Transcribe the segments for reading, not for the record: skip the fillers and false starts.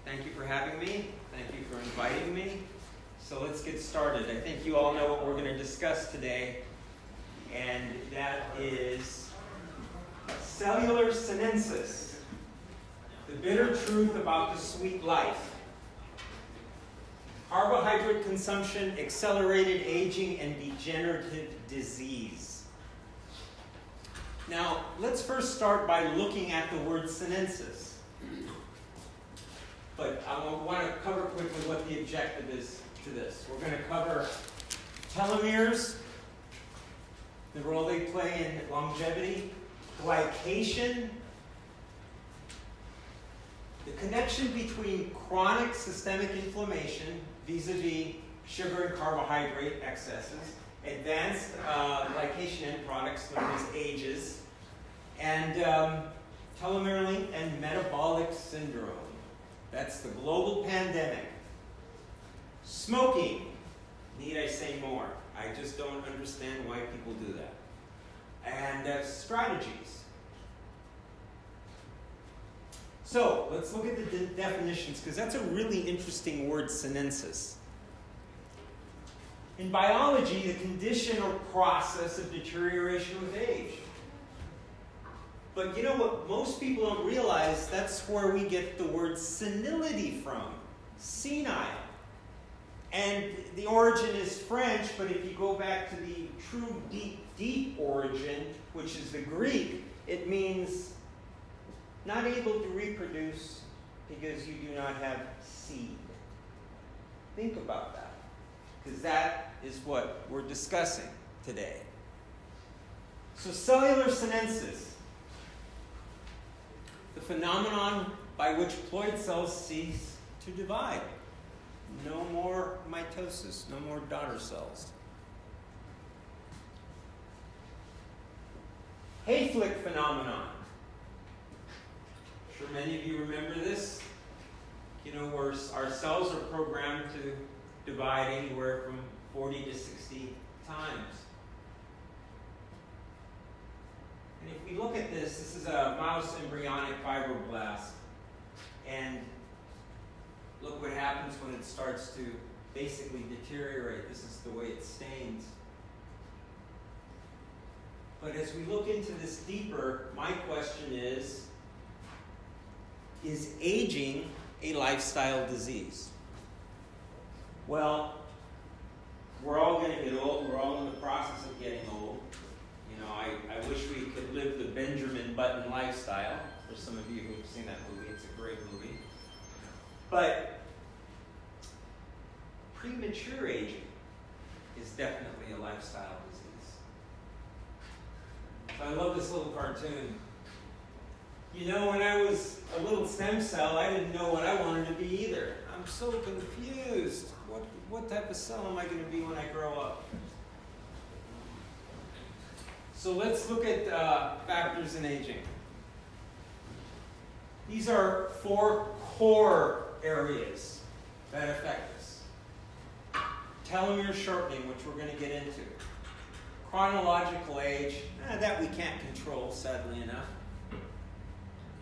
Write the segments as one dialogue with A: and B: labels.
A: Thank you for having me. Thank you for inviting me. So let's get started. I think you all know what we're going to discuss today, and that is cellular sinensis, the bitter truth about the sweet life. Carbohydrate consumption, accelerated aging, and degenerative disease. Now, let's first start by looking at the word sinensis. But I want to cover quickly what the objective is to this. We're going to cover telomeres, the role they play in longevity, glycation, the connection between chronic systemic inflammation vis-a-vis sugar and carbohydrate excesses, advanced glycation end products known as AGEs, and telomere length and metabolic syndrome. That's the global pandemic. Smoking. Need I say more? I just don't understand why people do that. And strategies. So, let's look at the definitions, because that's a really interesting word, sinensis. In biology, the condition or process of deterioration with age. But you know what most people don't realize? That's where we get the word senility from. Senile. And the origin is French, but if you go back to the true deep origin, which is the Greek, it means not able to reproduce because you do not have seed. Think about that, because that is what we're discussing today. So cellular sinensis, the phenomenon by which ploid cells cease to divide. No more mitosis, no more daughter cells. Hayflick phenomenon. I'm sure many of you remember this. You know, where our cells are programmed to divide anywhere from 40 to 60 times. And if we look at this is a mouse embryonic fibroblast. And look what happens when it starts to basically deteriorate. This is the way it stains. But as we look into this deeper, my question is aging a lifestyle disease? Well, we're all going to get old. We're all in the process of getting old. You know, I wish we could live the Benjamin Button lifestyle. For some of you who have seen that movie, it's a great movie. But premature aging is definitely a lifestyle disease. So I love this little cartoon. You know, when I was a little stem cell, I didn't know what I wanted to be either. I'm so confused. What type of cell am I going to be when I grow up? So let's look at factors in aging. These are 4 core areas that affect us. Telomere shortening, which we're going to get into. Chronological age, that we can't control, sadly enough.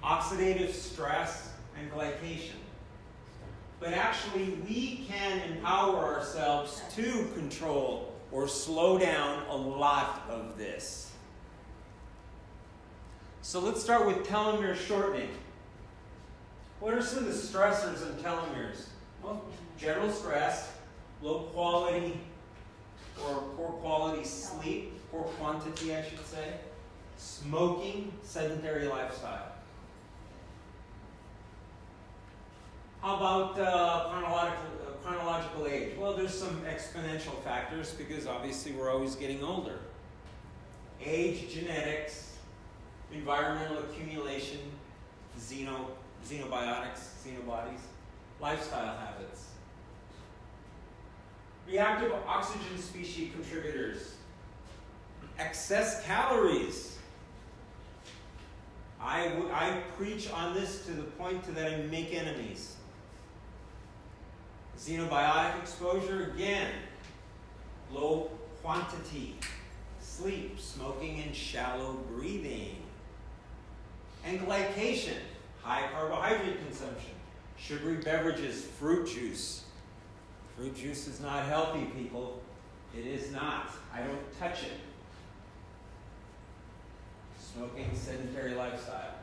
A: Oxidative stress and glycation. But actually, we can empower ourselves to control or slow down a lot of this. So let's start with telomere shortening. What are some of the stressors in telomeres? Well, general stress, low quality or poor quality sleep, poor quantity I should say, smoking, sedentary lifestyle. How about chronological age? Well, there's some exponential factors because obviously we're always getting older. Age, genetics, environmental accumulation, xenobiotics, xenobodies, lifestyle habits. Reactive oxygen species contributors. Excess calories. I preach on this to the point that I make enemies. Xenobiotic exposure, again, low quantity. Sleep, smoking, and shallow breathing. And glycation, high carbohydrate consumption. Sugary beverages, fruit juice. Fruit juice is not healthy, people. It is not. I don't touch it. Smoking, sedentary lifestyle.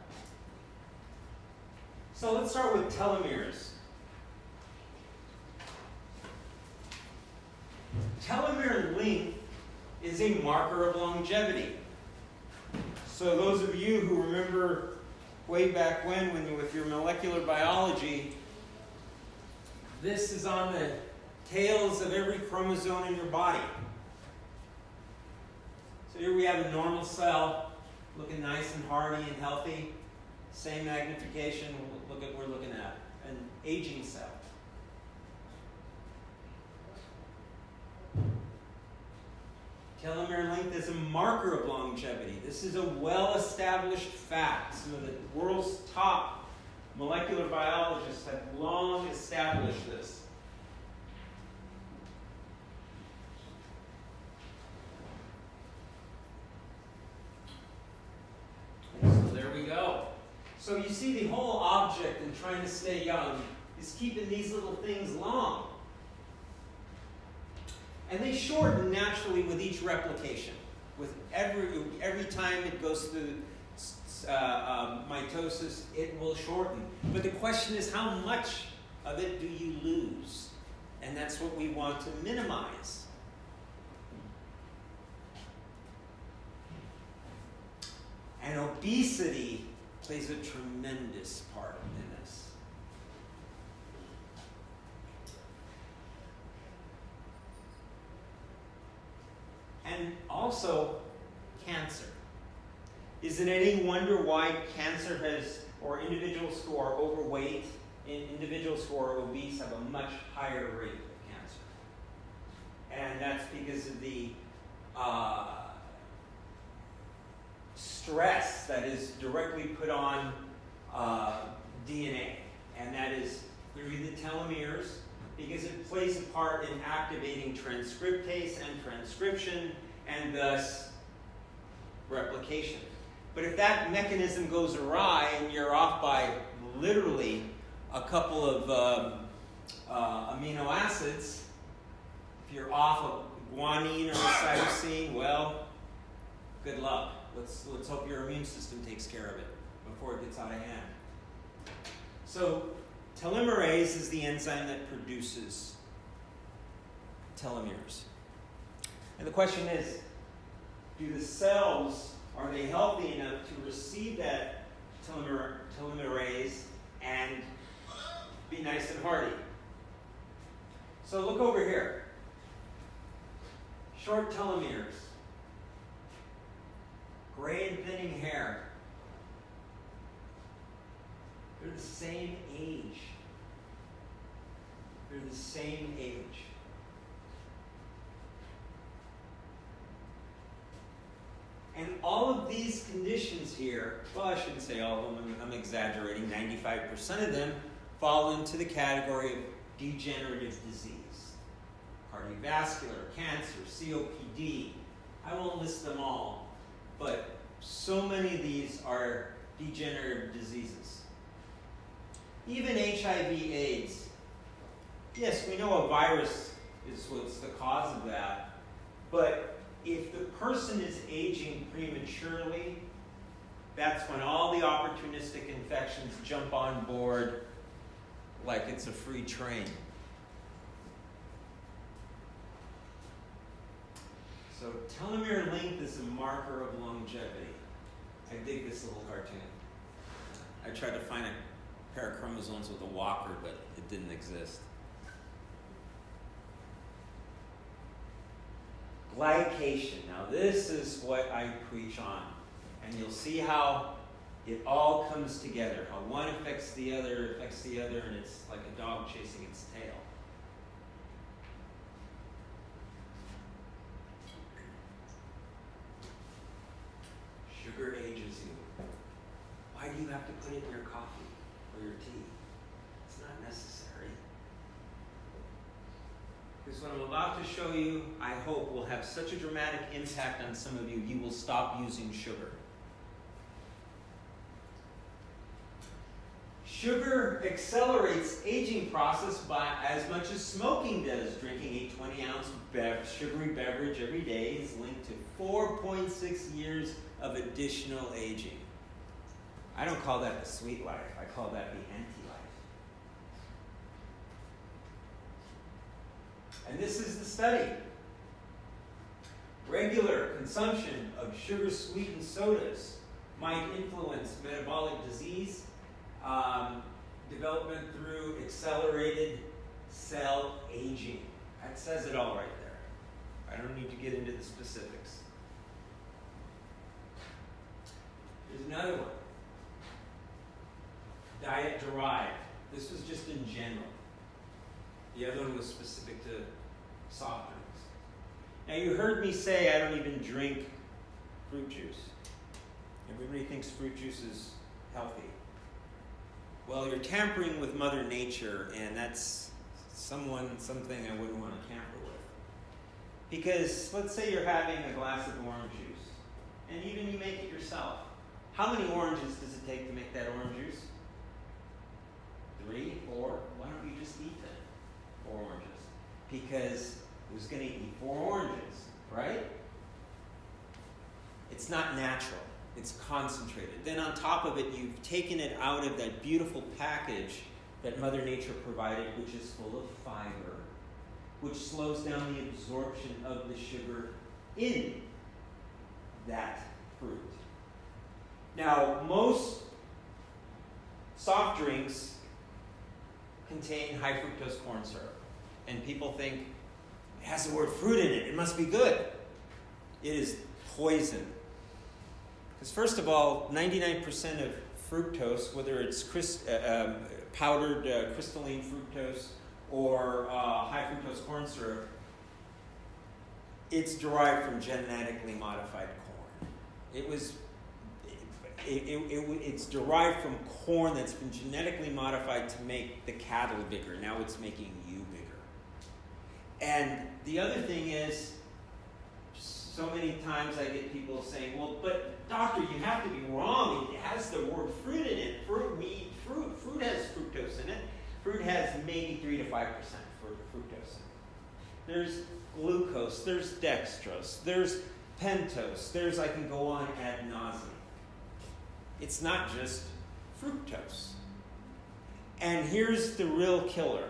A: So let's start with telomeres. Telomere length is a marker of longevity. So those of you who remember way back when with your molecular biology, this is on the tails of every chromosome in your body. So here we have a normal cell, looking nice and hardy and healthy. Same magnification, we're looking at an aging cell. Telomere length is a marker of longevity. This is a well-established fact. Some of the world's top molecular biologists have long established this. So there we go. So you see, the whole object in trying to stay young is keeping these little things long. And they shorten naturally with each replication. With every time it goes through mitosis, it will shorten. But the question is, how much of it do you lose? And that's what we want to minimize. And obesity plays a tremendous part in this. And also, cancer. Is it any wonder why cancer or individuals who are overweight, individuals who are obese have a much higher rate of cancer? And that's because of the stress that is directly put on DNA. And that is through the telomeres, because it plays a part in activating transcriptase and transcription, and thus replication. But if that mechanism goes awry and you're off by literally a couple of amino acids, if you're off of guanine or cytosine, well, good luck. Let's hope your immune system takes care of it before it gets out of hand. So telomerase is the enzyme that produces telomeres. And the question is, do the cells, are they healthy enough to receive that telomerase and be nice and hardy? So look over here. Short telomeres. Gray and thinning hair. They're the same age. They're the same age. And all of these conditions here, well, I shouldn't say all of them, I'm exaggerating, 95% of them fall into the category of degenerative disease. Cardiovascular, cancer, COPD. I won't list them all, but so many of these are degenerative diseases. Even HIV/AIDS. Yes, we know a virus is what's the cause of that, but if the person is aging prematurely, that's when all the opportunistic infections jump on board like it's a free train. So telomere length is a marker of longevity. I dig this little cartoon. I tried to find a pair of chromosomes with a walker, but it didn't exist. Glycation. Now this is what I preach on. And you'll see how it all comes together. How one affects the other, and it's like a dog chasing its tail. Sugar ages you. Why do you have to put it in your coffee or your tea? It's not necessary. Because what I'm about to show you, I hope, will have such a dramatic impact on some of you, you will stop using sugar. Sugar accelerates aging process by as much as smoking does. Drinking a 20-ounce sugary beverage every day is linked to 4.6 years of additional aging. I don't call that the sweet life. I call that the anti-life. And this is the study. Regular consumption of sugar-sweetened sodas might influence metabolic disease development through accelerated cell aging. That says it all right there. I don't need to get into the specifics. There's another one. Diet derived. This was just in general. The other one was specific to soft drinks. Now you heard me say I don't even drink fruit juice. Everybody thinks fruit juice is healthy. Well, you're tampering with Mother Nature, and that's something I wouldn't want to tamper with. Because let's say you're having a glass of orange juice, and even you make it yourself. How many oranges does it take to make that orange juice? 3, 4? Why don't you just eat them? 4 oranges. Because who's going to eat 4 oranges, right? It's not natural. It's concentrated. Then on top of it, you've taken it out of that beautiful package that Mother Nature provided, which is full of fiber, which slows down the absorption of the sugar in that fruit. Now, most soft drinks contain high fructose corn syrup. And people think, it has the word fruit in it, it must be good. It is poison. Because first of all, 99% of fructose, whether it's powdered crystalline fructose or high fructose corn syrup, it's derived from genetically modified corn. It's derived from corn that's been genetically modified to make the cattle bigger. Now it's making you bigger. And the other thing is, so many times I get people saying, well, but doctor, you have to be wrong. It has the word fruit in it. Fruit has fructose in it. Fruit has maybe 3 to 5% fructose in it. There's glucose, there's dextrose, there's pentose, I can go on ad nauseum. It's not just fructose. And here's the real killer.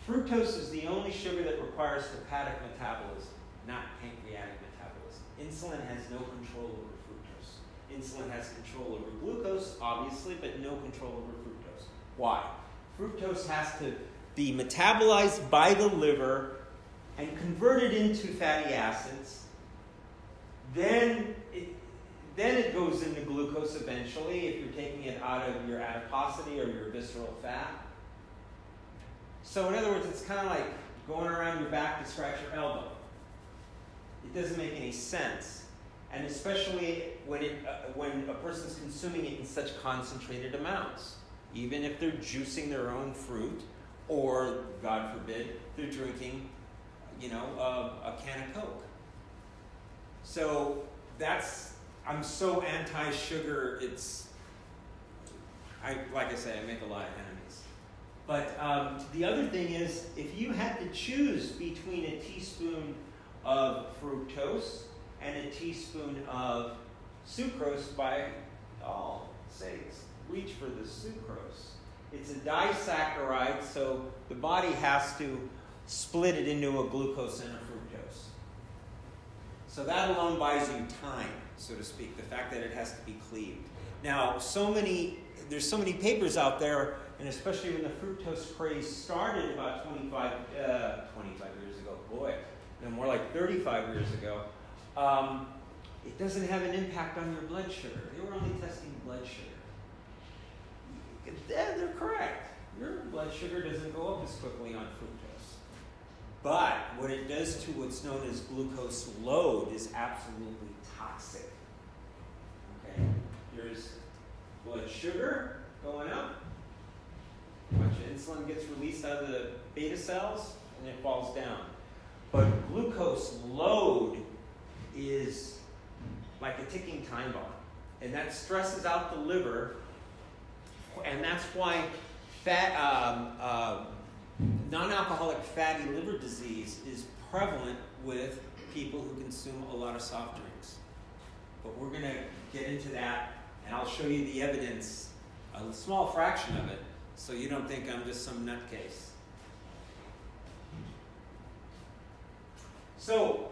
A: Fructose is the only sugar that requires hepatic metabolism, not pancreatic metabolism. Insulin has no control over fructose. Insulin has control over glucose, obviously, but no control over fructose. Why? Fructose has to be metabolized by the liver and converted into fatty acids. Then it goes into glucose eventually if you're taking it out of your adiposity or your visceral fat. So in other words, it's kind of like going around your back to scratch your elbow. It doesn't make any sense. And especially when a person's consuming it in such concentrated amounts. Even if they're juicing their own fruit, or, God forbid, they're drinking, a can of Coke. So I'm so anti-sugar, like I say, I make a lot of enemies. But the other thing is, if you had to choose between a teaspoon of fructose and a teaspoon of sucrose, by all sakes, reach for the sucrose. It's a disaccharide, so the body has to split it into a glucose and a fructose. So that alone buys you time, so to speak, the fact that it has to be cleaved. Now, there's so many papers out there, and especially when the fructose craze started about 25 years ago, more like 35 years ago, it doesn't have an impact on your blood sugar. They were only testing blood sugar. They're correct. Your blood sugar doesn't go up as quickly on fructose. But what it does to what's known as glucose load is absolutely toxic. Okay? There's blood sugar going up. A bunch of insulin gets released out of the beta cells, and it falls down. But glucose load is like a ticking time bomb. And that stresses out the liver, And that's why non-alcoholic fatty liver disease is prevalent with people who consume a lot of soft drinks. But we're going to get into that, and I'll show you the evidence, a small fraction of it, so you don't think I'm just some nutcase. So,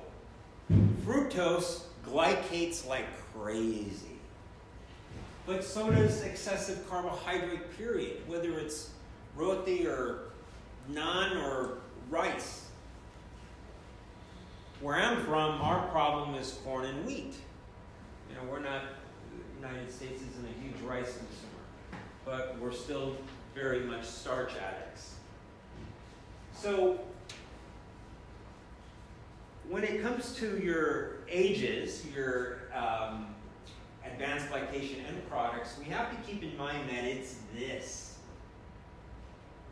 A: fructose glycates like crazy. But so does excessive carbohydrate, period, whether it's roti or naan or rice. Where I'm from, our problem is corn and wheat. You know, we're not, the United States isn't a huge rice consumer, but we're still very much starch addicts. So, when it comes to your ages, your advanced glycation end products, we have to keep in mind that it's this.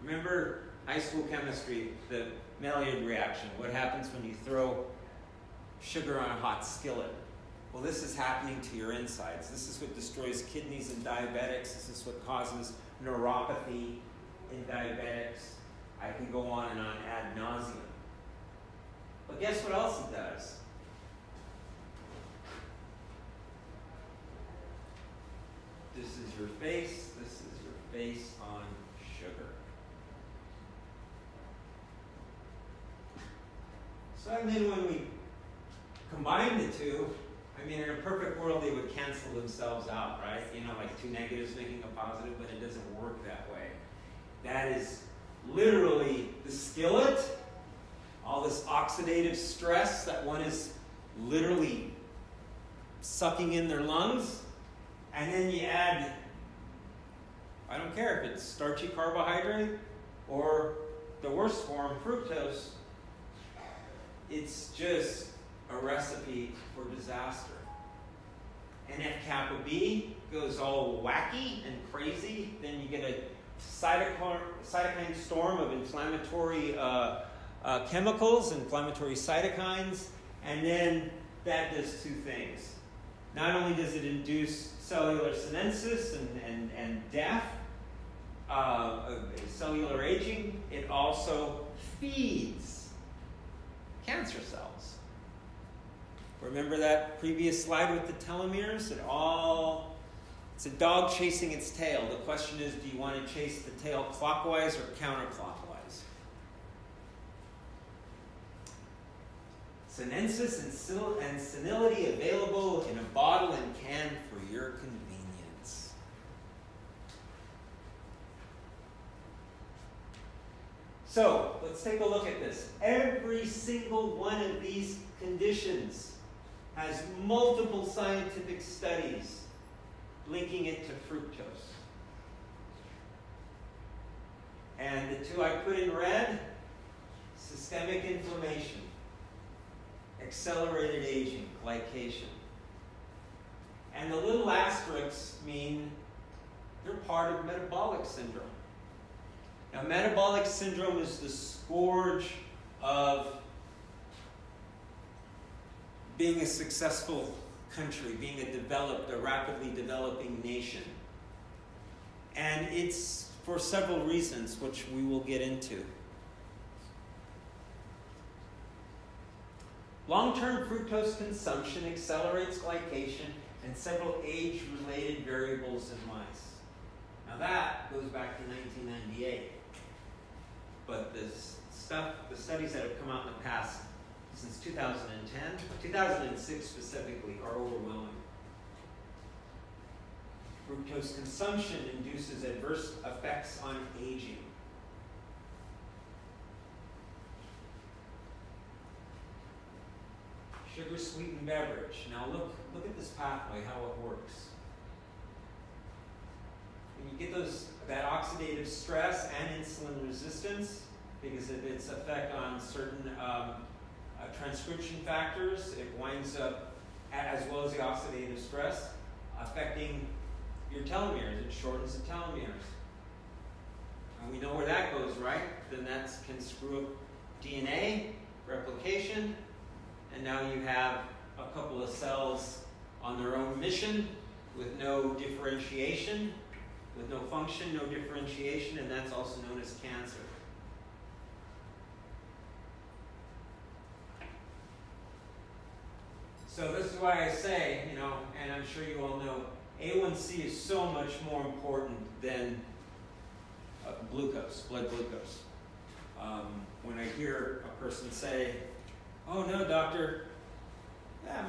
A: Remember high school chemistry, the Maillard reaction, what happens when you throw sugar on a hot skillet? Well, this is happening to your insides. This is what destroys kidneys in diabetics. This is what causes neuropathy in diabetics. I can go on and on ad nauseum. But guess what else it does? This is your face. This is your face on sugar. So I mean, when we combine the two, I mean, in a perfect world, they would cancel themselves out, right? You know, like two negatives making a positive, but it doesn't work that way. That is literally the skillet, all this oxidative stress that one is literally sucking in their lungs, and then you add, I don't care if it's starchy carbohydrate or the worst form, fructose, it's just a recipe for disaster. And if kappa B goes all wacky and crazy, then you get a cytokine storm of inflammatory chemicals, inflammatory cytokines, and then that does two things. Not only does it induce cellular senescence and death, cellular aging, it also feeds cancer cells. Remember that previous slide with the telomeres? It's a dog chasing its tail. The question is, do you want to chase the tail clockwise or counterclockwise? Senescence and senility available in a bottle and can for your convenience. So, let's take a look at this. Every single one of these conditions has multiple scientific studies linking it to fructose. And the two I put in red, systemic inflammation, accelerated aging, glycation. And the little asterisks mean they're part of metabolic syndrome. Now, metabolic syndrome is the scourge of being a successful country, being a rapidly developing nation. And it's for several reasons, which we will get into. Long-term fructose consumption accelerates glycation and several age-related variables in mice. Now that goes back to 1998. But the studies that have come out in the past, since 2010, 2006 specifically, are overwhelming. Fructose consumption induces adverse effects on aging. Sugar-sweetened beverage. Now look at this pathway, how it works. When you get that oxidative stress and insulin resistance, because of its effect on certain transcription factors, it winds up, as well as the oxidative stress, affecting your telomeres. It shortens the telomeres. And we know where that goes, right? Then that can screw up DNA, replication, and now you have a couple of cells on their own mission with no differentiation, with no function, no differentiation, and that's also known as cancer. So this is why I say, and I'm sure you all know, A1C is so much more important than glucose, blood glucose. When I hear a person say, "Oh no, doctor,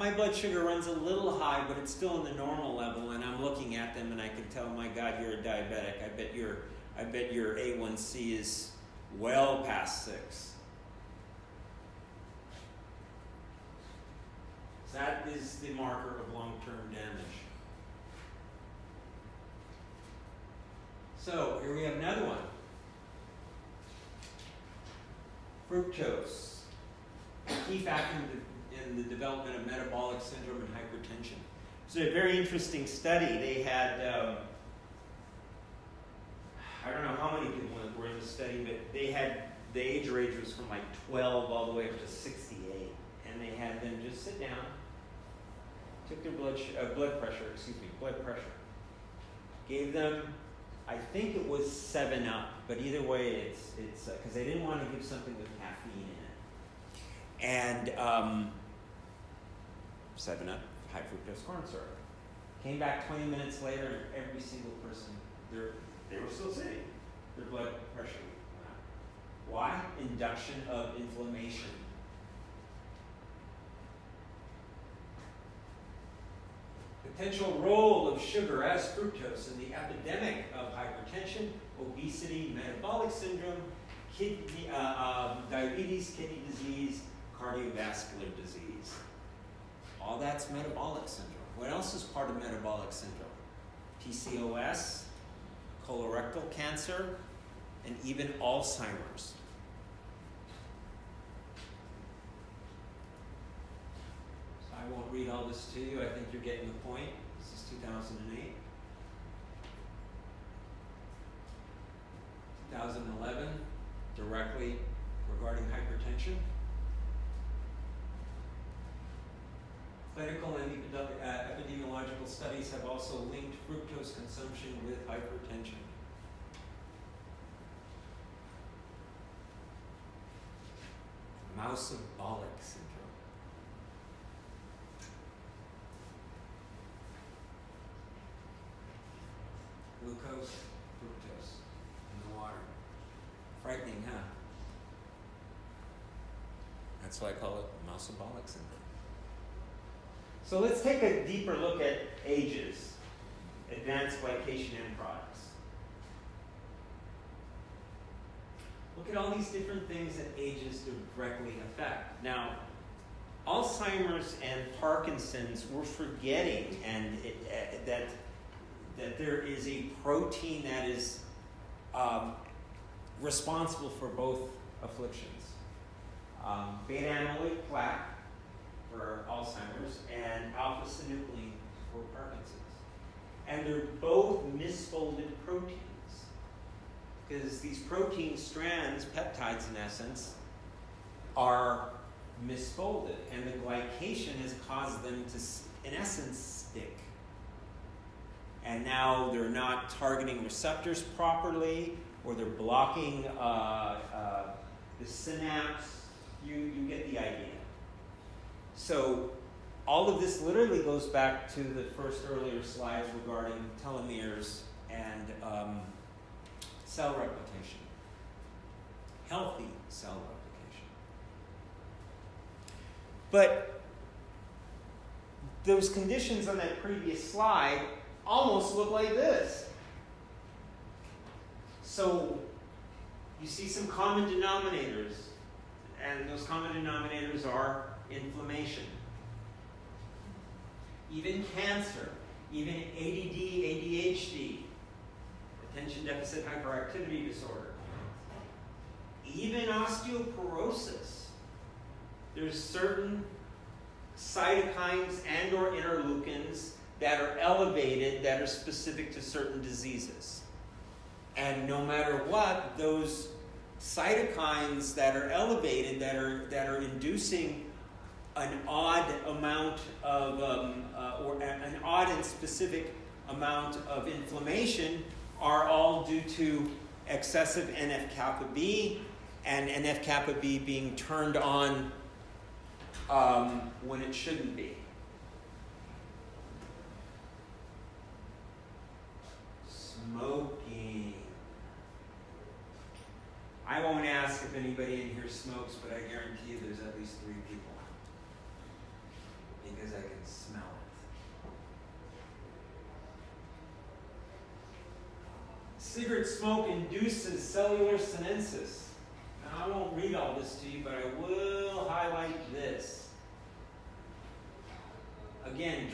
A: my blood sugar runs a little high, but it's still in the normal level," and I'm looking at them and I can tell, "My God, you're a diabetic. I bet your A1C is well past 6." That is the marker of long-term damage. So here we have another one. Fructose, a key factor in the development of metabolic syndrome and hypertension. It's a very interesting study. They had, I don't know how many people were in the study, but they had, the age range was from like 12 all the way up to 68. And they had them just sit down, took their blood pressure, gave them, I think it was 7-Up, but either way, it's because they didn't want to give something with caffeine in it. And 7-Up, high fructose corn syrup. Came back 20 minutes later, and every single person, they were still sitting. Their blood pressure went up. Why? Induction of inflammation. Potential role of sugar as fructose in the epidemic of hypertension, obesity, metabolic syndrome, diabetes, kidney disease, cardiovascular disease. All that's metabolic syndrome. What else is part of metabolic syndrome? PCOS, colorectal cancer, and even Alzheimer's. I won't read all this to you. I think you're getting the point. This is 2008. 2011, directly regarding hypertension. Clinical and epidemiological studies have also linked fructose consumption with hypertension. Mousabolic syndrome. Glucose, fructose in the water. Frightening, huh? That's why I call it mousabolic syndrome. So let's take a deeper look at AGEs, advanced glycation end products. Look at all these different things that AGEs directly affect. Now, Alzheimer's and Parkinson's, we're forgetting that there is a protein that is responsible for both afflictions. Beta amyloid plaque for Alzheimer's and alpha-synuclein for Parkinson's. And they're both misfolded proteins. Because these protein strands, peptides in essence, are misfolded. And the glycation has caused them to, in essence, stick. And now they're not targeting receptors properly, or they're blocking the synapse. You get the idea. So all of this literally goes back to the first earlier slides regarding telomeres and cell replication, healthy cell replication. But those conditions on that previous slide almost look like this. So you see some common denominators, and those common denominators are inflammation, even cancer, even ADD, ADHD, attention deficit hyperactivity disorder, even osteoporosis. There's certain cytokines and or interleukins that are elevated that are specific to certain diseases. And no matter what, those cytokines that are elevated, that are inducing an odd amount of, or an odd and specific amount of inflammation, are all due to excessive NF-kappa B, and NF-kappa B being turned on when it shouldn't be. Smoking. I won't ask if anybody in here smokes, but I guarantee you there's at least 3 people. Because I can smell it. Cigarette smoke induces cellular senescence. Now, I won't read all this to you, but I will highlight this. Again,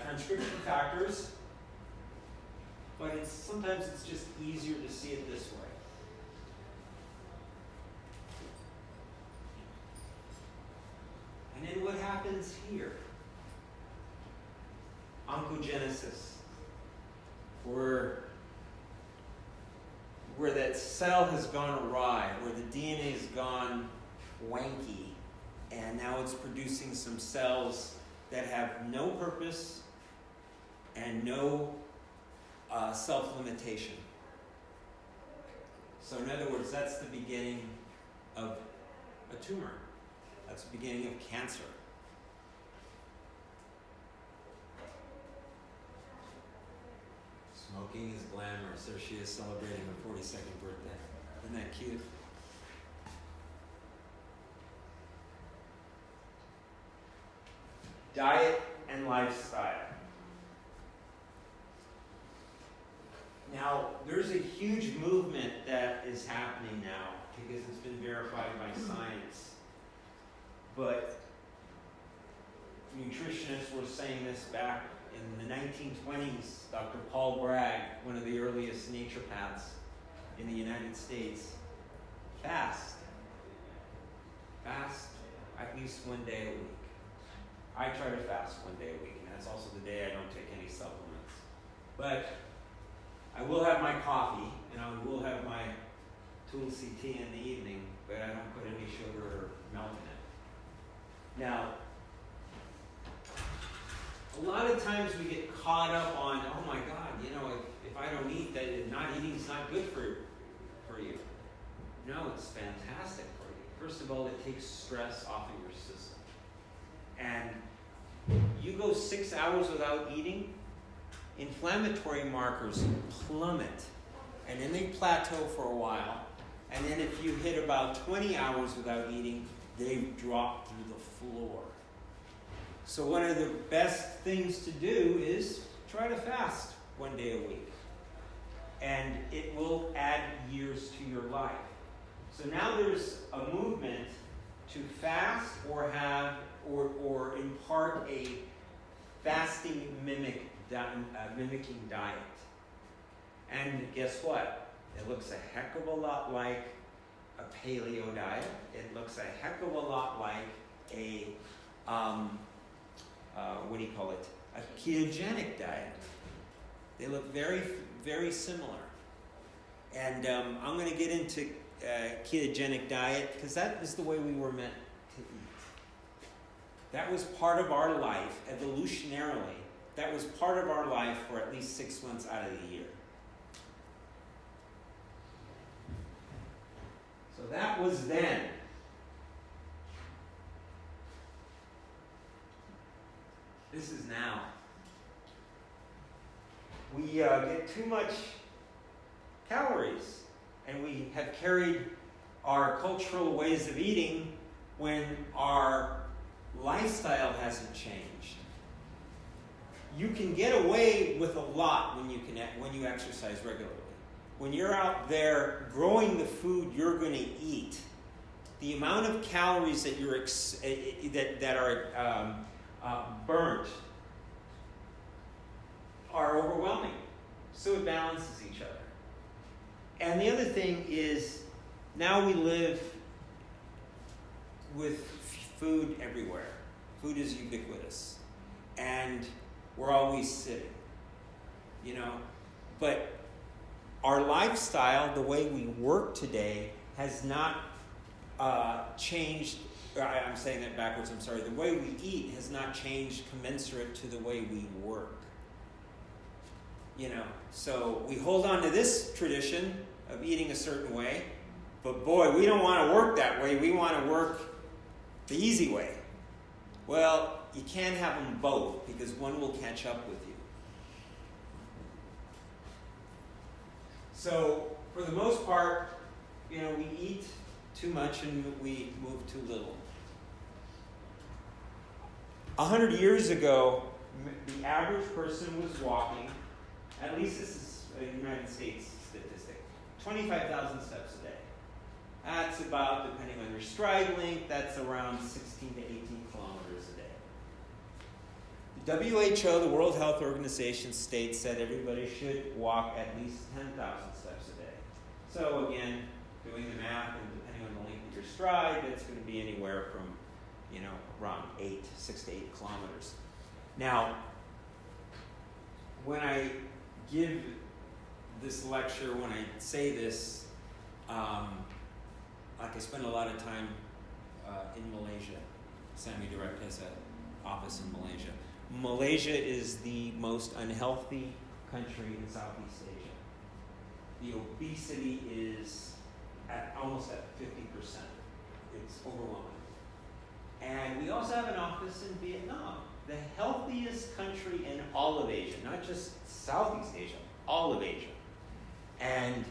A: transcription factors, but sometimes it's just easier to see it this way. And then what happens here? Oncogenesis, where that cell has gone awry, where the DNA has gone wanky, and now it's producing some cells that have no purpose and no self-limitation. So in other words, that's the beginning of a tumor. That's the beginning of cancer. Smoking is glamorous. There she is celebrating her 42nd birthday. Isn't that cute? Diet and lifestyle. Now, there's a huge movement that is happening now because it's been verified by science. But nutritionists were saying this back in the 1920s. Dr. Paul Bragg, one of the earliest naturopaths in the United States, fast. Fast at least 1 day a week. I try to fast 1 day a week, and that's also the day I don't take any supplements. But I will have my coffee, and I will have my Tulsi tea in the evening, but I don't put any sugar or milk in it. Now, a lot of times we get caught up on, oh my God, you know, if I don't eat, that not eating is not good for you. No, it's fantastic for you. First of all, it takes stress off of your system. And you go 6 hours without eating, inflammatory markers plummet, and then they plateau for a while, and then if you hit about 20 hours without eating, they drop through the floor. So one of the best things to do is try to fast 1 day a week, and it will add years to your life. So now there's a movement to fast or have or impart a fasting mimicking diet. And guess what? It looks a heck of a lot like a paleo diet. It looks a heck of a lot like a, a ketogenic diet. They look very, very similar. And I'm going to get into ketogenic diet because that is the way we were meant to eat. That was part of our life, evolutionarily. That was part of our life for at least 6 months out of the year. So that was then. This is now. We get too much calories, and we have carried our cultural ways of eating when our lifestyle hasn't changed. You can get away with a lot when you exercise regularly. When you're out there growing the food you're going to eat, the amount of calories that that are burnt are overwhelming. So it balances each other. And the other thing is, now we live with food everywhere. Food is ubiquitous. And we're always sitting, you know. But our lifestyle, the way we work today, has not changed. I'm saying that backwards, I'm sorry. The way we eat has not changed commensurate to the way we work. So we hold on to this tradition of eating a certain way, but boy, we don't want to work that way. We want to work the easy way. Well, you can't have them both because one will catch up with you. So for the most part, we eat too much and we move too little. 100 years ago, the average person was walking, at least this is a United States statistic, 25,000 steps a day. That's about, depending on your stride length, that's around 16 to 18 kilometers a day. The WHO, the World Health Organization, states that everybody should walk at least 10,000 steps a day. So again, doing the math, and depending on the length of your stride, it's going to be anywhere from, around 6 to 8 kilometers. Now, when I give this lecture, when I say this, like I spend a lot of time in Malaysia. Sami Direct has an office in Malaysia. Malaysia is the most unhealthy country in Southeast Asia. The obesity is almost at 50%. It's overwhelming. And we also have an office in Vietnam, the healthiest country in all of Asia, not just Southeast Asia, all of Asia. And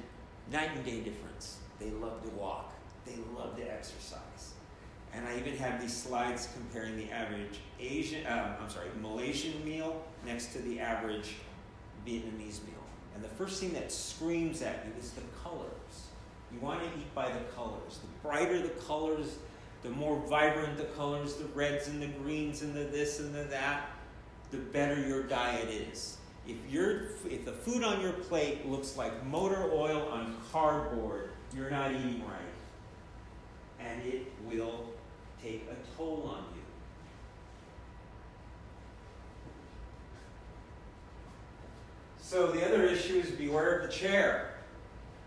A: night and day difference. They love to walk. They love to exercise. And I even have these slides comparing the average Malaysian meal next to the average Vietnamese meal. And the first thing that screams at you is the colors. You want to eat by the colors. The brighter the colors, the more vibrant the colors, the reds and the greens and the this and the that, the better your diet is. If the food on your plate looks like motor oil on cardboard, you're not eating right. And it will take a toll on you. So the other issue is beware of the chair.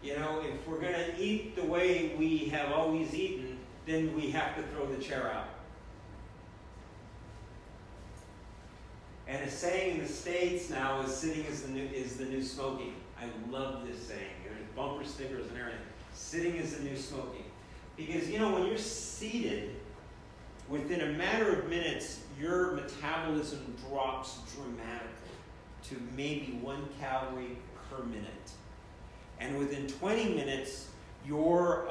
A: If we're going to eat the way we have always eaten, then we have to throw the chair out. And a saying in the States now is sitting is the new smoking. I love this saying. There's bumper stickers and everything. Sitting is the new smoking. Because, when you're seated, within a matter of minutes, your metabolism drops dramatically to maybe 1 calorie per minute. And within 20 minutes, your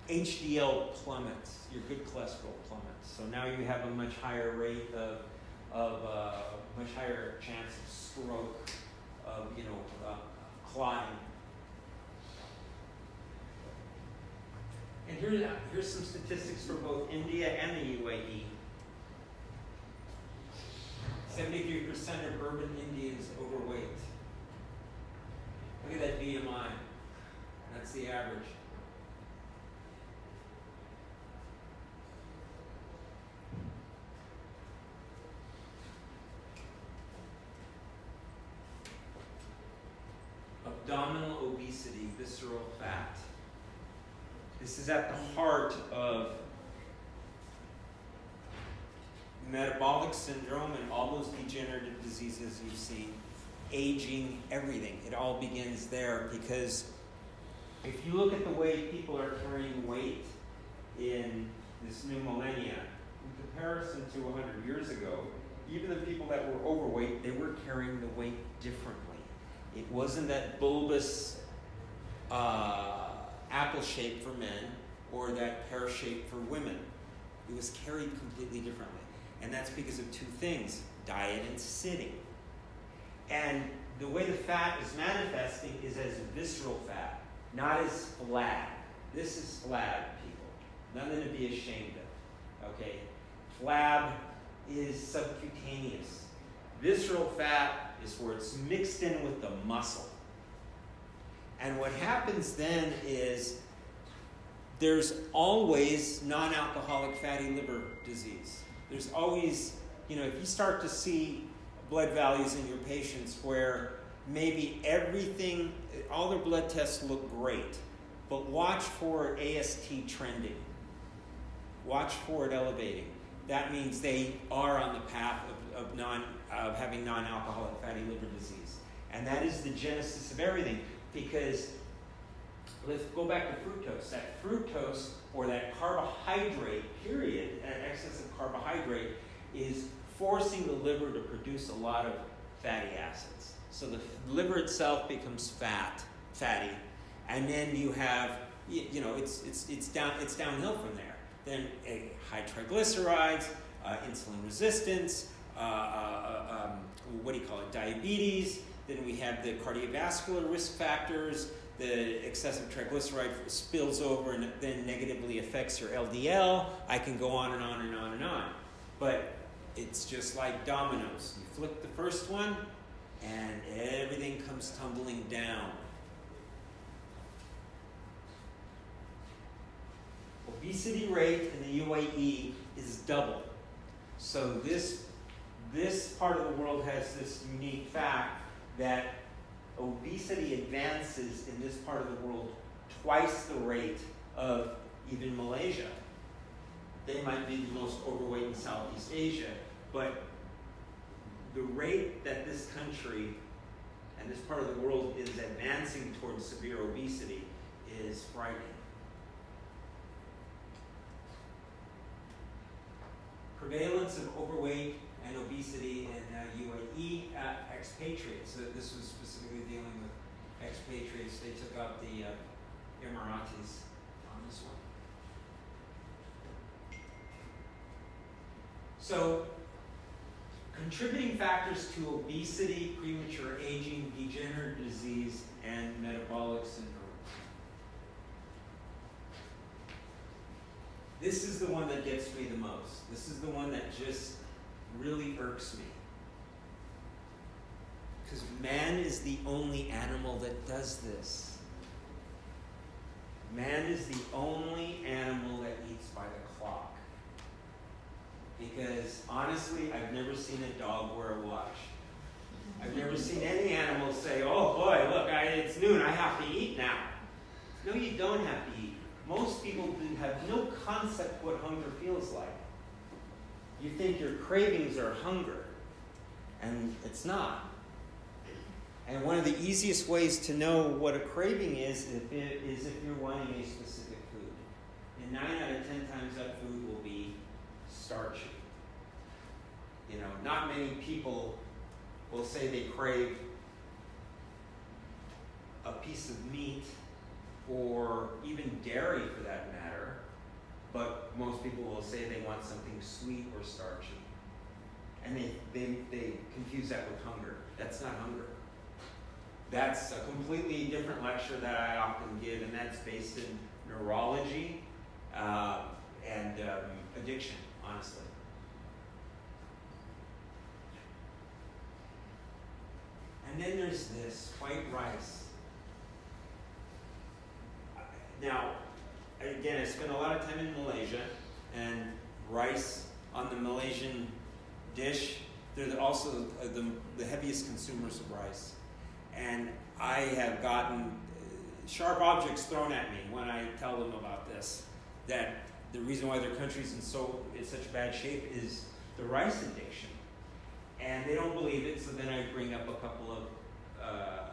A: HDL plummets, your good cholesterol plummets. So now you have a much higher rate of much higher chance of stroke, of clotting. And here's some statistics for both India and the UAE. 73% of urban Indians overweight. Look at that BMI. That's the average. Abdominal obesity, visceral fat. This is at the heart of metabolic syndrome and all those degenerative diseases you've seen, aging, everything. It all begins there because if you look at the way people are carrying weight in this new millennia, in comparison to 100 years ago, even the people that were overweight, they were carrying the weight differently. It wasn't that bulbous apple shape for men or that pear shape for women. It was carried completely differently. And that's because of two things, diet and sitting. And the way the fat is manifesting is as visceral fat, not as flab. This is flab, people. Nothing to be ashamed of. Okay? Flab is subcutaneous. Visceral fat is where it's mixed in with the muscle. And what happens then is there's always non-alcoholic fatty liver disease. There's always, if you start to see blood values in your patients where maybe everything, all their blood tests look great, but watch for AST trending. Watch for it elevating. That means they are on the path of having non-alcoholic fatty liver disease. And that is the genesis of everything. Because let's go back to fructose. That fructose, or that carbohydrate, period, that excess of carbohydrate, is forcing the liver to produce a lot of fatty acids. So the liver itself becomes fatty, and then you have, it's downhill from there. Then high triglycerides, insulin resistance, diabetes. Then we have the cardiovascular risk factors. The excessive triglyceride spills over and then negatively affects your LDL. I can go on and on and on and on. But it's just like dominoes. You flick the first one, and everything comes tumbling down. Obesity rate in the UAE is double. So this part of the world has this unique fact that obesity advances in this part of the world twice the rate of even Malaysia. They might be the most overweight in Southeast Asia, but the rate that this country and this part of the world is advancing towards severe obesity is frightening. Prevalence of overweight and obesity in UAE expatriates. So this was specifically dealing with expatriates. They took out the Emiratis on this one. So, contributing factors to obesity, premature aging, degenerative disease, and metabolic syndrome. This is the one that gets me the most. This is the one that just really irks me. Because man is the only animal that does this. Man is the only animal that eats by the clock. Because honestly, I've never seen a dog wear a watch. I've never seen any animal say, oh boy, look, it's noon, I have to eat now. No, you don't have to eat. Most people have no concept what hunger feels like. You think your cravings are hunger, and it's not. And one of the easiest ways to know what a craving is if you're wanting a specific food. And 9 out of 10 times that food will be starchy. Not many people will say they crave a piece of meat or even dairy for that matter, but most people will say they want something sweet or starchy. And they confuse that with hunger. That's not hunger. That's a completely different lecture that I often give, and that's based in neurology and addiction, honestly. And then there's this, white rice. Now, again, I spent a lot of time in Malaysia, and rice on the Malaysian dish, they're also the heaviest consumers of rice. And I have gotten sharp objects thrown at me when I tell them about this, that the reason why their country's in such bad shape is the rice addiction. And they don't believe it, so then I bring up a couple of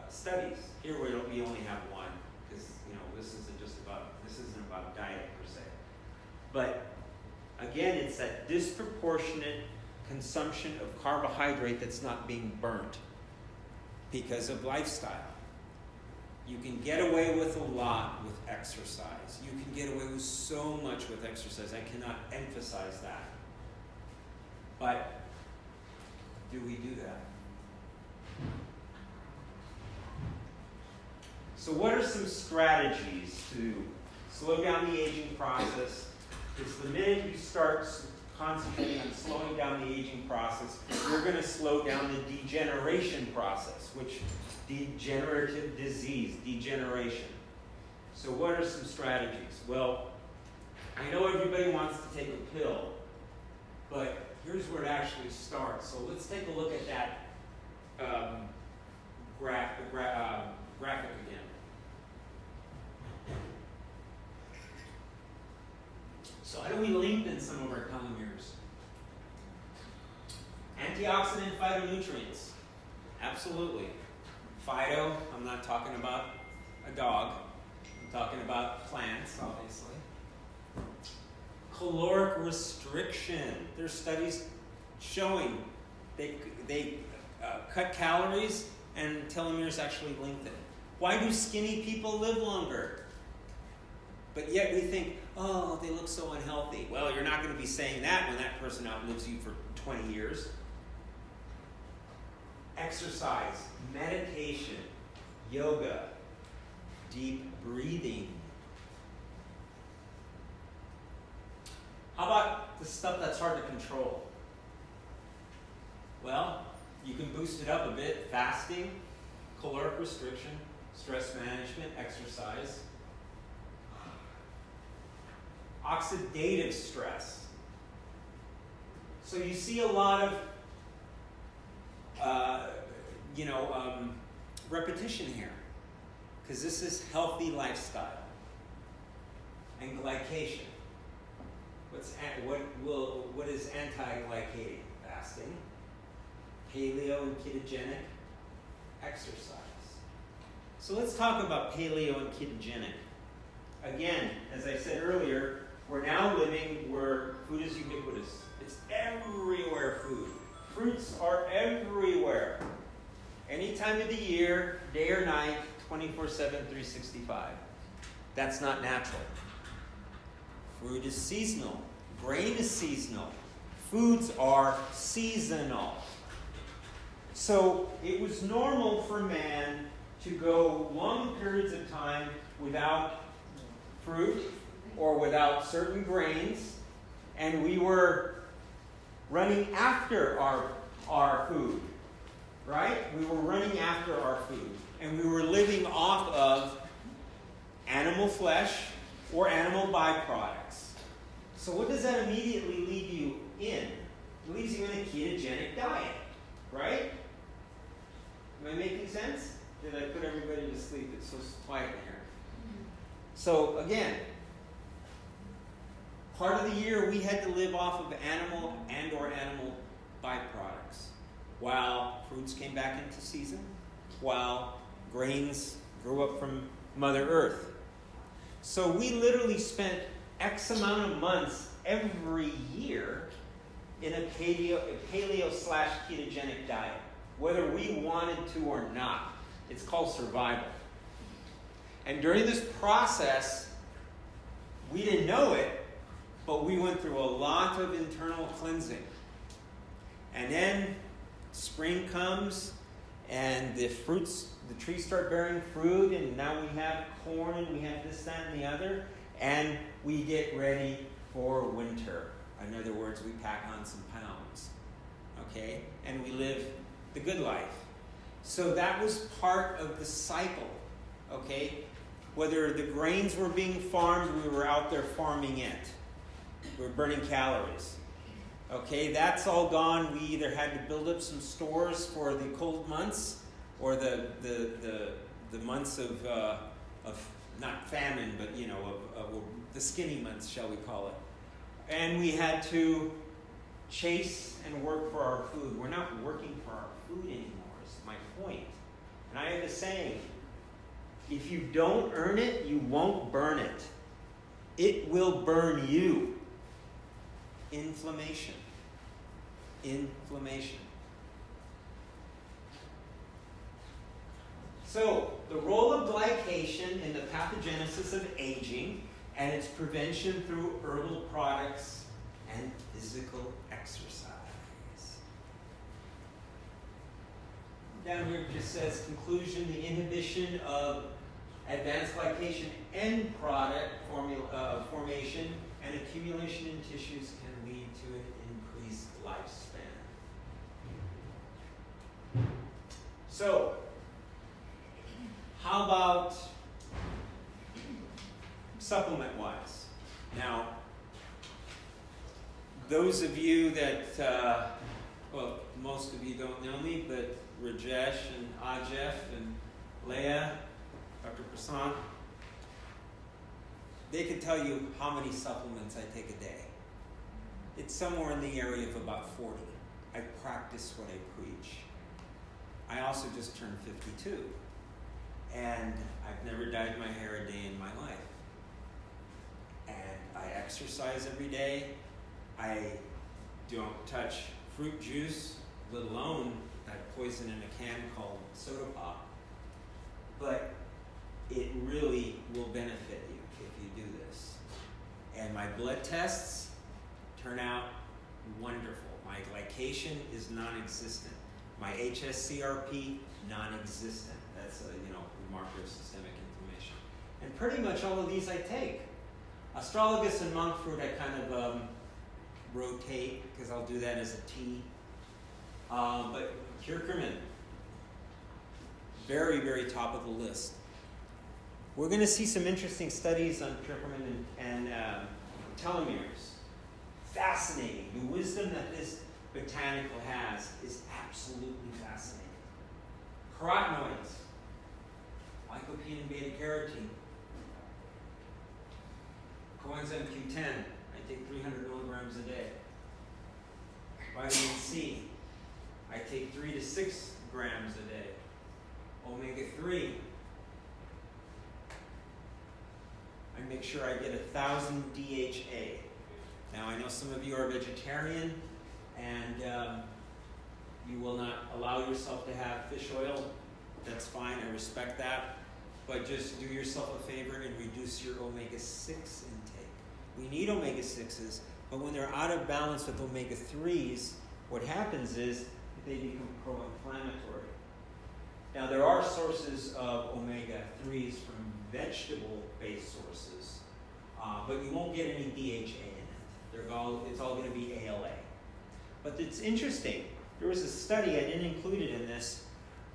A: studies. Here we only have one, because this isn't about diet per se. But again, it's that disproportionate consumption of carbohydrate that's not being burnt because of lifestyle. You can get away with a lot with exercise. You can get away with so much with exercise. I cannot emphasize that. But do we do that? So what are some strategies to slow down the aging process? Because the minute you start concentrating on slowing down the aging process, you're going to slow down the degeneration process, which degenerative disease, degeneration. So what are some strategies? Well, I know everybody wants to take a pill, but here's where it actually starts. So let's take a look at that graphic again. So how do we lengthen some of our telomeres? Antioxidant phytonutrients. Absolutely. Phyto, I'm not talking about a dog. I'm talking about plants, obviously. Caloric restriction. There's studies showing they cut calories and telomeres actually lengthen. Why do skinny people live longer? But yet we think, oh, they look so unhealthy. Well, you're not going to be saying that when that person outlives you for 20 years. Exercise, meditation, yoga, deep breathing. How about the stuff that's hard to control? Well, you can boost it up a bit. Fasting, caloric restriction, stress management, exercise. Oxidative stress. So you see a lot of repetition here, because this is healthy lifestyle and glycation. What is anti-glycating? Fasting, paleo and ketogenic exercise. So let's talk about paleo and ketogenic. Again, as I said earlier, we're now living where food is ubiquitous. It's everywhere, food. Fruits are everywhere. Any time of the year, day or night, 24/7, 365. That's not natural. Fruit is seasonal. Grain is seasonal. Foods are seasonal. So it was normal for man to go long periods of time without fruit or without certain grains, and we were running after our food, right? We were running after our food, and we were living off of animal flesh or animal byproducts. So what does that immediately leave you in? It leaves you in a ketogenic diet, right? Am I making sense? Did I put everybody to sleep? It's so quiet in here. So again, part of the year we had to live off of animal and or animal byproducts, while fruits came back into season, while grains grew up from Mother Earth. So we literally spent X amount of months every year in a paleo/ketogenic diet, whether we wanted to or not. It's called survival. And during this process, we didn't know it, but we went through a lot of internal cleansing. And then spring comes, and the trees start bearing fruit, and now we have corn, and we have this, that, and the other, and we get ready for winter. In other words, we pack on some pounds, okay? And we live the good life. So that was part of the cycle, okay? Whether the grains were being farmed, we were out there farming it. We were burning calories. Okay, that's all gone. We either had to build up some stores for the cold months, or the months of not famine, but of the skinny months, shall we call it? And we had to chase and work for our food. We're not working for our food anymore, is my point. And I have a saying, if you don't earn it, you won't burn it. It will burn you. Inflammation. So, the role of glycation in the pathogenesis of aging and its prevention through herbal products and physical exercise. Down here it just says, conclusion, the inhibition of advanced glycation end product formation and accumulation in tissues can lead to an increased lifespan. So, how about supplement-wise? Now, those of you that, most of you don't know me, but Rajesh and Ajef and Leah, Dr. Prasant, they could tell you how many supplements I take a day. It's somewhere in the area of about 40. I practice what I preach. I also just turned 52. And I've never dyed my hair a day in my life. And I exercise every day. I don't touch fruit juice, let alone that poison in a can called soda pop. But it really will benefit you if you do this. And my blood tests turn out wonderful. My glycation is non-existent. My HSCRP, non-existent. That's a marker of systemic inflammation. And pretty much all of these I take. Astragalus and monk fruit I kind of rotate because I'll do that as a tea. But curcumin, very, very top of the list. We're going to see some interesting studies on curcumin and telomeres. Fascinating. The wisdom that this botanical has is absolutely fascinating. Carotenoids, lycopene and beta-carotene, coenzyme Q10, I take 300 milligrams a day. Vitamin C, I take 3 to 6 grams a day. Omega-3, I make sure I get 1,000 DHA. Now I know some of you are vegetarian and you will not allow yourself to have fish oil. That's fine, I respect that. But just do yourself a favor and reduce your omega-6 intake. We need omega-6s, but when they're out of balance with omega-3s, what happens is they become pro-inflammatory. Now there are sources of omega-3s from vegetable-based sources, but you won't get any DHA in it. It's all going to be ALA. But it's interesting. There was a study, I didn't include it in this,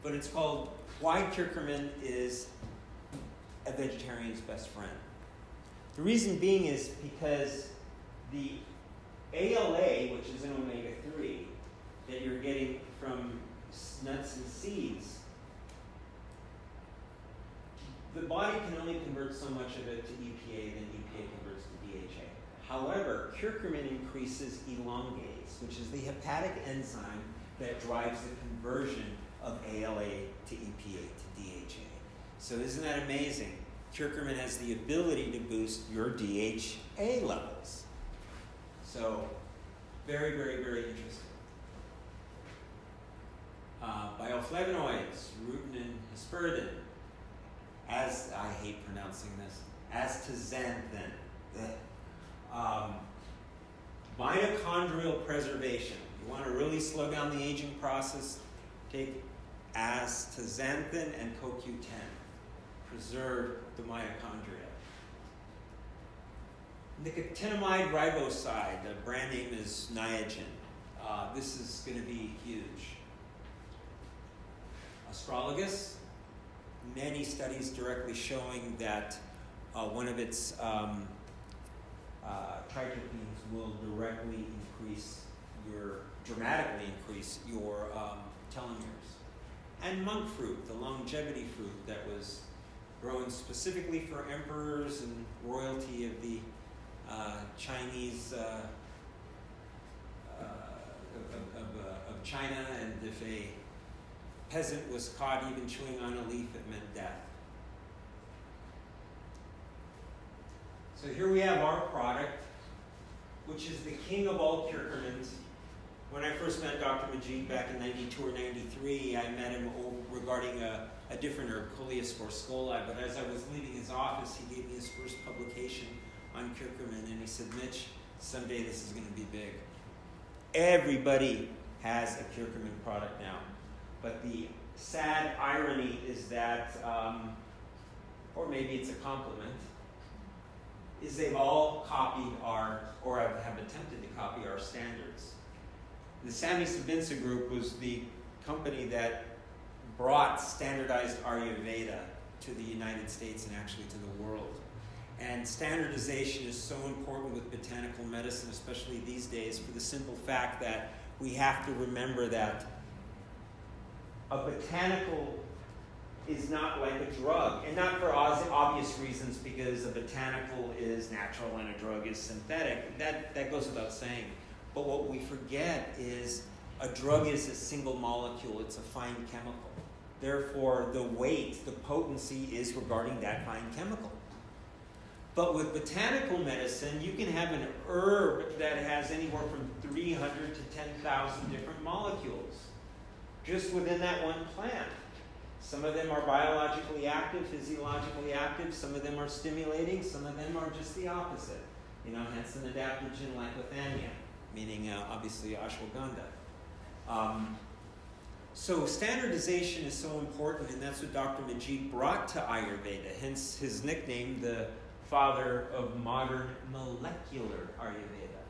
A: but it's called Why Curcumin is a Vegetarian's Best Friend. The reason being is because the ALA, which is an omega-3, that you're getting from nuts and seeds, the body can only convert so much of it to EPA, then EPA converts to DHA. However, curcumin increases elongase, which is the hepatic enzyme that drives the conversion of ALA to EPA to DHA. So isn't that amazing? Curcumin has the ability to boost your DHA levels. So very, very, very interesting. Bioflavonoids, rutin and hesperidin. I hate pronouncing this, astaxanthin. Mitochondrial preservation. You want to really slow down the aging process, take astaxanthin and CoQ10. Preserve the mitochondria. Nicotinamide riboside, the brand name is Niagen. This is going to be huge. Astragalus, many studies directly showing that one of its triterpenes will dramatically increase your telomeres. And monk fruit, the longevity fruit that was grown specifically for emperors and royalty of the Chinese of China, and if a peasant was caught even chewing on a leaf, it meant death. So here we have our product, which is the king of all curcumins. When I first met Dr. Majid back in 92 or 93, I met him regarding a different herb, Coleus forscoli, but as I was leaving his office, he gave me his first publication on curcumin, and he said, Mitch, someday this is going to be big. Everybody has a curcumin product now, but the sad irony is that, or maybe it's a compliment, is they've all copied or have attempted to copy our standards. The Sami Sabinsa Group was the company that brought standardized Ayurveda to the United States and actually to the world. And standardization is so important with botanical medicine, especially these days, for the simple fact that we have to remember that a botanical is not like a drug, and not for obvious reasons, because a botanical is natural and a drug is synthetic. That goes without saying. But what we forget is A drug is a single molecule. It's a fine chemical. Therefore, the weight, the potency is regarding that fine chemical. But with botanical medicine, you can have an herb that has anywhere from 300 to 10,000 different molecules just within that one plant. Some of them are biologically active, physiologically active. Some of them are stimulating. Some of them are just the opposite. Hence an adaptogen like Lithania, meaning obviously ashwagandha. So standardization is so important, and that's what Dr. Majid brought to Ayurveda, hence his nickname, the father of modern molecular Ayurveda.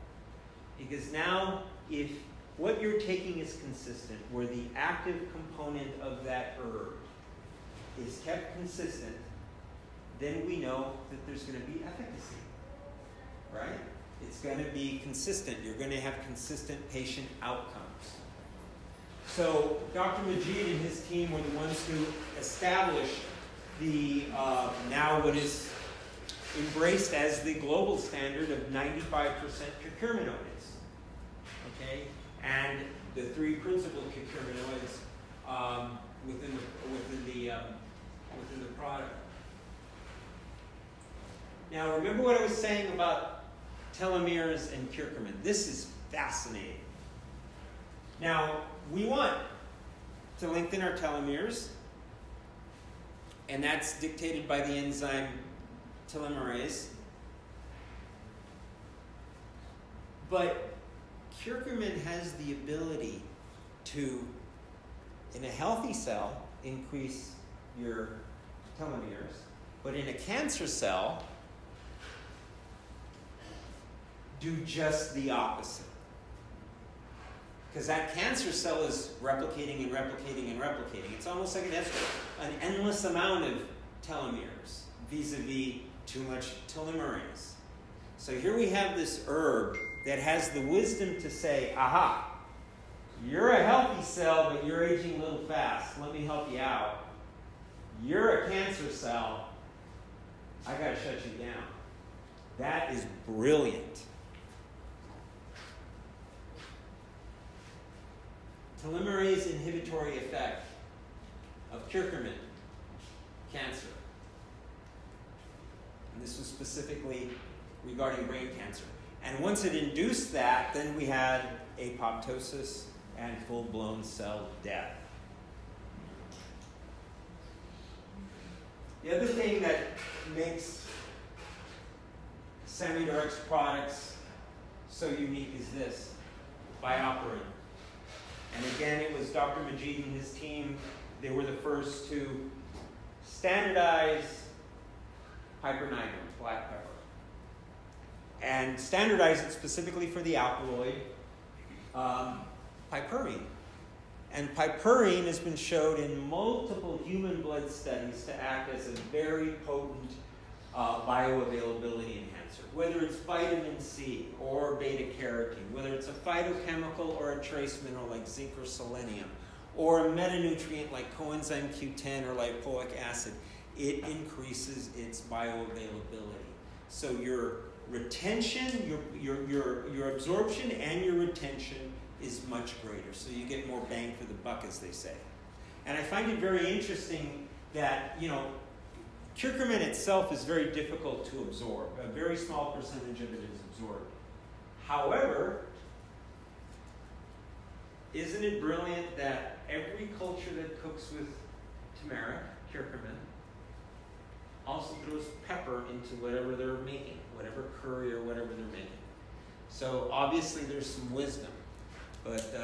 A: Because now, if what you're taking is consistent, where the active component of that herb is kept consistent, then we know that there's going to be efficacy, right? It's going to be consistent. You're going to have consistent patient outcomes. So Dr. Majid and his team were the ones who established the now what is embraced as the global standard of 95% curcuminoids. Okay, and the three principal curcuminoids within the product. Now, remember what I was saying about telomeres and curcumin. This is fascinating. Now, we want to lengthen our telomeres, and that's dictated by the enzyme telomerase. But curcumin has the ability to, in a healthy cell, increase your telomeres, but in a cancer cell, do just the opposite. Because that cancer cell is replicating and replicating and replicating. It's almost like it has an endless amount of telomeres vis-a-vis too much telomerase. So here we have this herb that has the wisdom to say, aha, you're a healthy cell, but you're aging a little fast. Let me help you out. You're a cancer cell. I got to shut you down. That is brilliant. Telomerase inhibitory effect of curcumin, cancer. And this was specifically regarding brain cancer. And once it induced that, then we had apoptosis and full-blown cell death. The other thing that makes Samidorx products so unique is this, BioPerine. And again, it was Dr. Majid and his team, they were the first to standardize pipermethrin, black pepper. And standardize it specifically for the alkaloid, piperine. And piperine has been showed in multiple human blood studies to act as a very potent bioavailability enhancer. Whether it's vitamin C or beta-carotene, whether it's a phytochemical or a trace mineral like zinc or selenium, or a metanutrient like coenzyme Q10 or lipoic acid, it increases its bioavailability. So your retention, your absorption and your retention is much greater. So you get more bang for the buck, as they say. And I find it very interesting that, curcumin itself is very difficult to absorb. A very small percentage of it is absorbed. However, isn't it brilliant that every culture that cooks with turmeric, curcumin, also throws pepper into whatever they're making, whatever curry or whatever they're making. So obviously there's some wisdom. But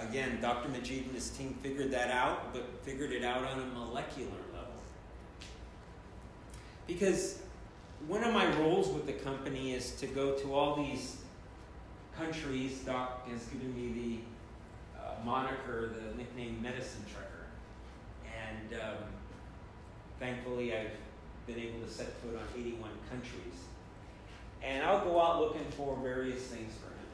A: again, Dr. Majid and his team figured that out, but figured it out on a molecular level. Because one of my roles with the company is to go to all these countries. Doc has given me the moniker, the nickname Medicine Trekker. And thankfully I've been able to set foot on 81 countries. And I'll go out looking for various things for him.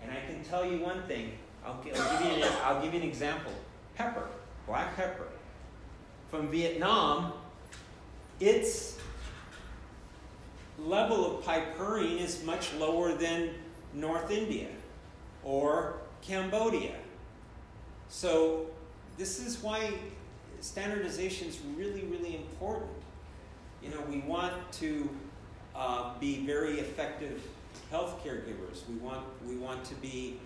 A: And I can tell you one thing. I'll give you an example. Pepper, black pepper. From Vietnam, its level of piperine is much lower than North India or Cambodia So this is why standardization is really, really important. You know, we want to be very effective health caregivers. We want to be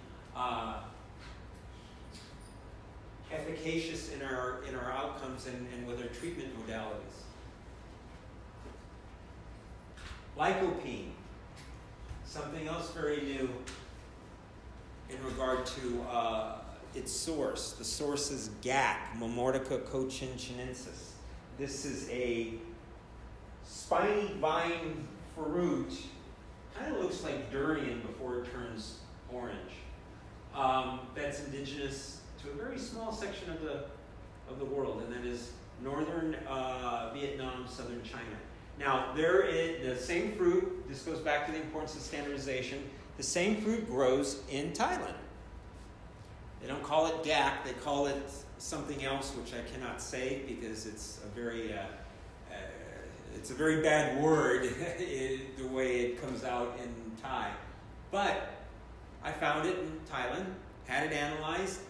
A: efficacious in our outcomes and with our treatment modalities. Lycopene, something else very new in regard to its source. The source is GAC, Momordica cochinchinensis. This is a spiny vine fruit. Kind of looks like durian before it turns orange. That's indigenous to a very small section of the world, and that is northern Vietnam, southern China. Now, there is the same fruit. This goes back to the importance of standardization. The same fruit grows in Thailand. They don't call it GAC. They call it something else, which I cannot say because it's a very bad word the way it comes out in Thai. But I found it in Thailand, had it analyzed.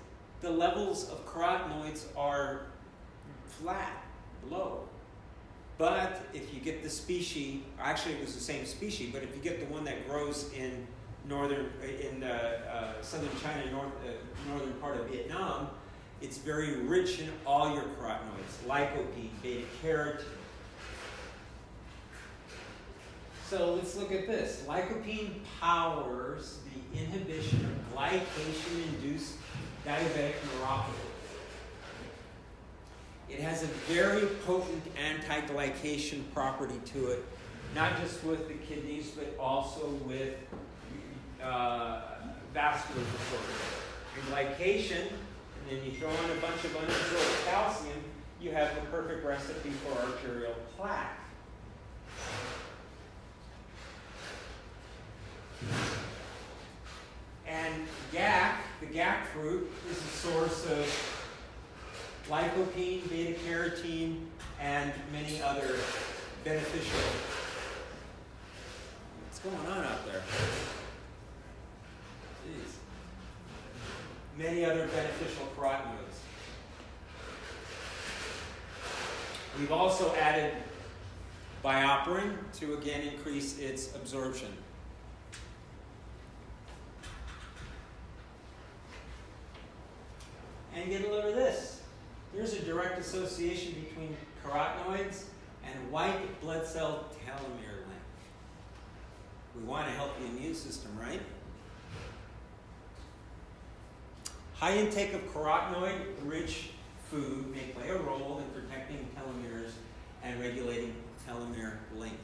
A: The levels of carotenoids are flat, low. But if you get the species, actually it was the same species, but if you get the one that grows in southern China, northern part of Vietnam, it's very rich in all your carotenoids, lycopene, beta-carotene. So let's look at this. Lycopene powers the inhibition of glycation-induced diabetic neuropathy. It has a very potent anti-glycation property to it, not just with the kidneys, but also with vascular disorders. And glycation, and then you throw in a bunch of unabsorbed calcium, you have the perfect recipe for arterial plaque. And GAC, the GAC fruit, is a source of lycopene, beta-carotene, and many other beneficial. What's going on out there? Jeez. Many other beneficial carotenoids. We've also added BioPerine to again increase its absorption. And get a load of this. There's a direct association between carotenoids and white blood cell telomere length. We want to help the immune system, right? High intake of carotenoid-rich food may play a role in protecting telomeres and regulating telomere length.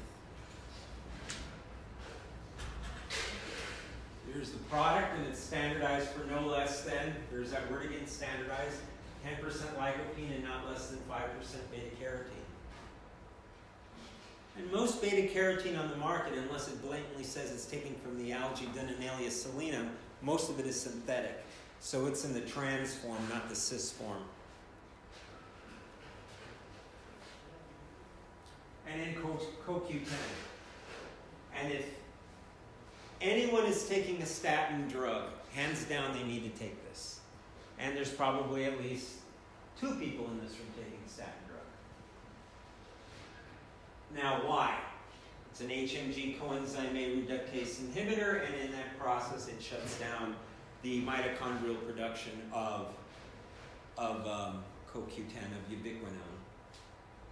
A: Here's the product, and it's standardized for no less than, there's that word again, standardized, 10% lycopene and not less than 5% beta-carotene. And most beta-carotene on the market, unless it blatantly says it's taken from the algae Dunaliella selenum, most of it is synthetic. So it's in the trans form, not the cis form. And in CoQ10. And if anyone is taking a statin drug, hands down they need to take this. And there's probably at least 2 people in this room taking a statin drug. Now why? It's an HMG coenzyme A reductase inhibitor, and in that process it shuts down the mitochondrial production of CoQ10, of ubiquinone.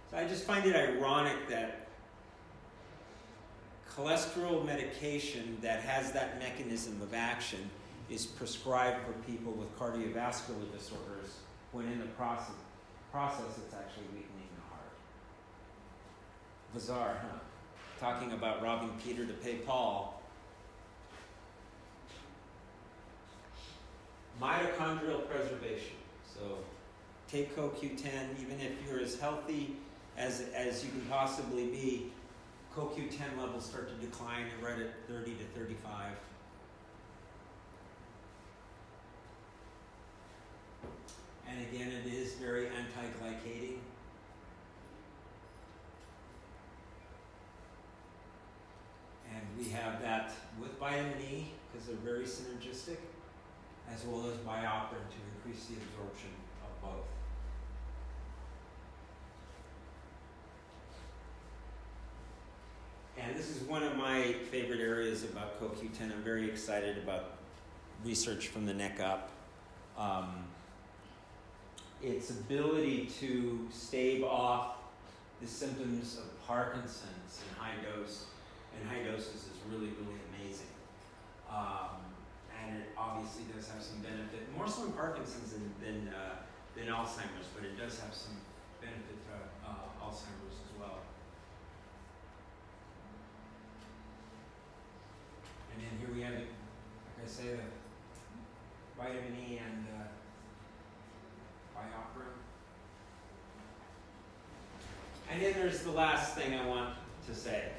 A: So I just find it ironic that cholesterol medication that has that mechanism of action is prescribed for people with cardiovascular disorders, when in the process it's actually weakening the heart. Bizarre, huh? Talking about robbing Peter to pay Paul. Mitochondrial preservation. So take CoQ10, even if you're as healthy as you can possibly be, CoQ10 levels start to decline right at 30 to 35. And again, it is very anti-glycating. And we have that with vitamin E, because they're very synergistic. as well as bioperin to increase the absorption of both. And this is one of my favorite areas about CoQ10. I'm very excited about research from the neck up. Its ability to stave off the symptoms of Parkinson's in high doses is really, really amazing. And it obviously does have some benefit, more so in Parkinson's than Alzheimer's, but it does have some benefit to Alzheimer's as well. And then here we have, like I say, the vitamin E and bioperin. And then there's the last thing I want to say.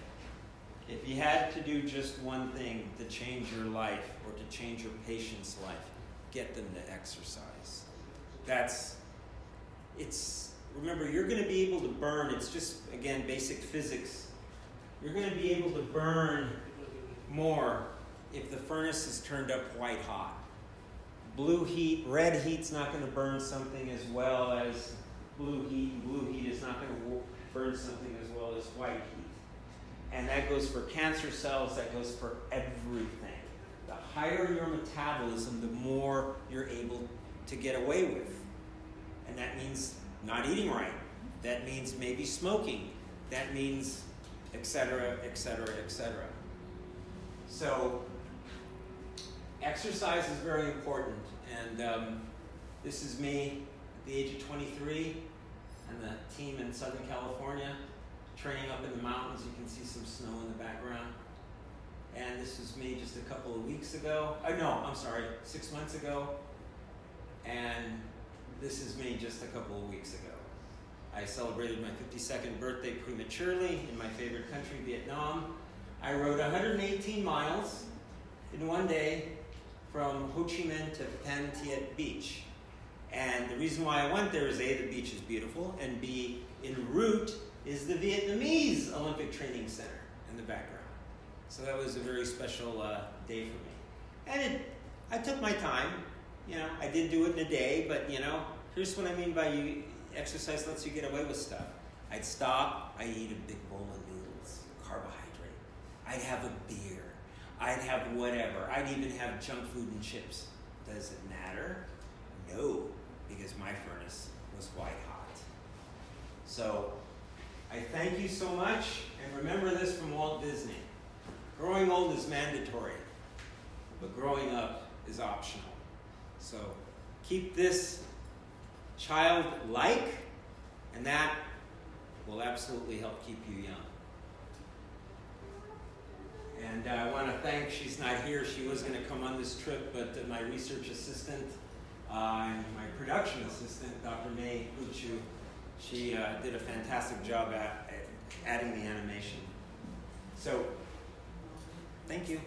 A: If you had to do just one thing to change your life or to change your patient's life, get them to exercise. Remember, you're going to be able to burn, it's just, again, basic physics. You're going to be able to burn more if the furnace is turned up white hot. Red heat's not going to burn something as well as blue heat, and blue heat is not going to burn something as well as white heat. And that goes for cancer cells, that goes for everything. The higher your metabolism, the more you're able to get away with. And that means not eating right. That means maybe smoking. That means et cetera, et cetera, et cetera. So exercise is very important. And this is me at the age of 23 and the team in Southern California training up in the mountains. You can see some snow in the background. And this was me just a couple of weeks ago. 6 months ago. And this is me just a couple of weeks ago. I celebrated my 52nd birthday prematurely in my favorite country, Vietnam. I rode 118 miles in one day from Ho Chi Minh to Phan Thiet Beach. And the reason why I went there is A, the beach is beautiful, and B, en route is the Vietnamese Olympic Training Center in the background. So that was a very special day for me. And I took my time. I did do it in a day, but here's what I mean by exercise lets you get away with stuff. I'd stop, I'd eat a big bowl of noodles, carbohydrate. I'd have a beer. I'd have whatever. I'd even have junk food and chips. Does it matter? No, because my furnace was white hot. So I thank you so much, and remember this from Walt Disney. Growing old is mandatory, but growing up is optional. So keep this childlike, and that will absolutely help keep you young. And I want to thank, she's not here, she was going to come on this trip, but my research assistant and my production assistant, Dr. May Uchu, she did a fantastic job at adding the animation. So, thank you.